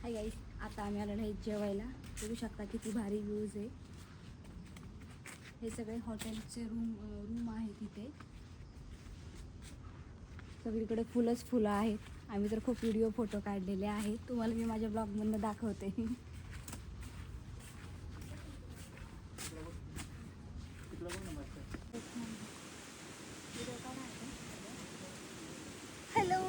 Hi guys, आता आम्ही आलेलो आहे जेवायला. बघू शकता किती भारी व्ह्यूज आहे. हे सगळे हॉटेलचे रूम आहेत. इथे सगळीकडे फुलं आहेत. आम्ही तर खूप व्हिडिओ फोटो काढलेले आहेत. तुम्हाला मी माझ्या ब्लॉगमधून दाखवते. हॅलो,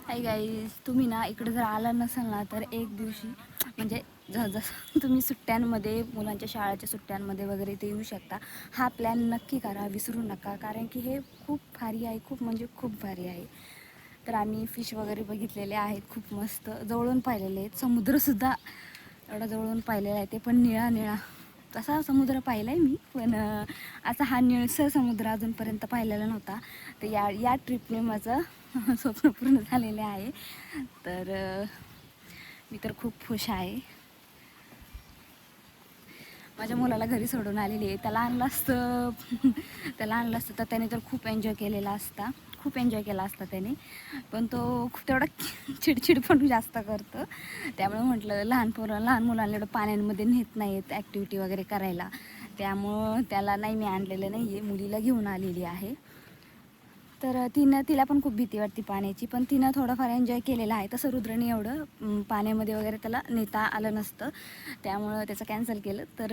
हाय गाईज, तुम्ही ना इकडे जर आला नसाल ना तर एक दिवशी म्हणजे जसं तुम्ही सुट्ट्यांमध्ये, मुलांच्या शाळेच्या सुट्ट्यांमध्ये वगैरे इथे येऊ शकता. हा प्लॅन नक्की करा, विसरू नका, कारण की हे खूप भारी आहे, खूप म्हणजे खूप भारी आहे. तर आम्ही फिश वगैरे बघितलेले आहेत, खूप मस्त जवळून पाहिलेले आहेत. समुद्रसुद्धा एवढा जवळून पाहिलेला आहे, ते पण निळा निळा. तसा समुद्र पाहिला आहे मी, पण असा हा निळसर समुद्र अजूनपर्यंत पाहिलेला नव्हता. तर या ट्रिपने माझं स्वप्न पूर्ण झालेले आहे. तर मी तर खूप खुश आहे. माझ्या मुलाला घरी सोडून आलेली आहे. त्याला आणलं असतं तर त्याने तर खूप एन्जॉय केलेला असता, खूप एन्जॉय केला असता त्याने. पण तो खूप तेवढा चिडचिड पण जास्त करतो. त्यामुळे म्हटलं लहान मुलांना एवढं पाण्यांमध्ये नेत नाहीत ॲक्टिव्हिटी वगैरे करायला. त्यामुळं त्याला नाही मी आणलेलं नाही आहे, मुलीला घेऊन आलेली आहे. तर तिला पण खूप भीती वाटते पाण्याची, पण तिनं थोडंफार एन्जॉय केलेलं आहे. तसं रुद्रने एवढं पाण्यामध्ये वगैरे त्याला नेता आलं नसतं, त्यामुळं त्याचं कॅन्सल केलं. तर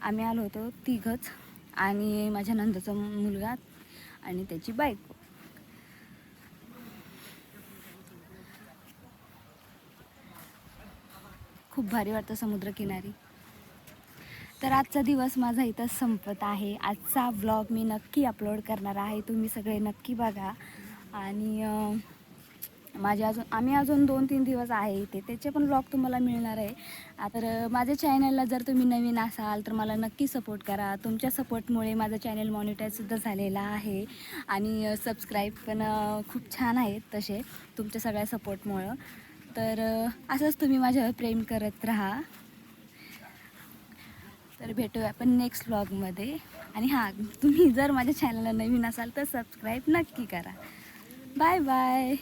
आम्ही आलो होतो तिघंच, आणि माझ्या नंदाचा मुलगा आणि त्याची बायको. खूप भारी वाटतं समुद्रकिनारी. तर आजचा दिवस माझा इथं संपत आहे. आजचा व्लॉग मी नक्की अपलोड करणार आहे, तुम्ही सगळे नक्की बघा. आणि आम्ही अजून 2-3 दिवस आहे इथे, त्याचे पण व्लॉग तुम्हाला मिळणार आहे. तर माझ्या चॅनलला जर तुम्ही नवीन असाल तर मला नक्की सपोर्ट करा. तुमच्या सपोर्टमुळे माझं चॅनल मॉनिटाईजसुद्धा झालेला आहे, आणि सबस्क्राईब पण खूप छान आहेत तसे, तुमच्या सगळ्या सपोर्टमुळं. तर असंच तुम्ही माझ्यावर प्रेम करत राहा. तर भेटूया आपण नेक्स्ट व्लॉगमध्ये. आणि हां, तुम्ही जर माझ्या चॅनलला नवीन असाल तर सबस्क्राईब नक्की करा. Bye bye.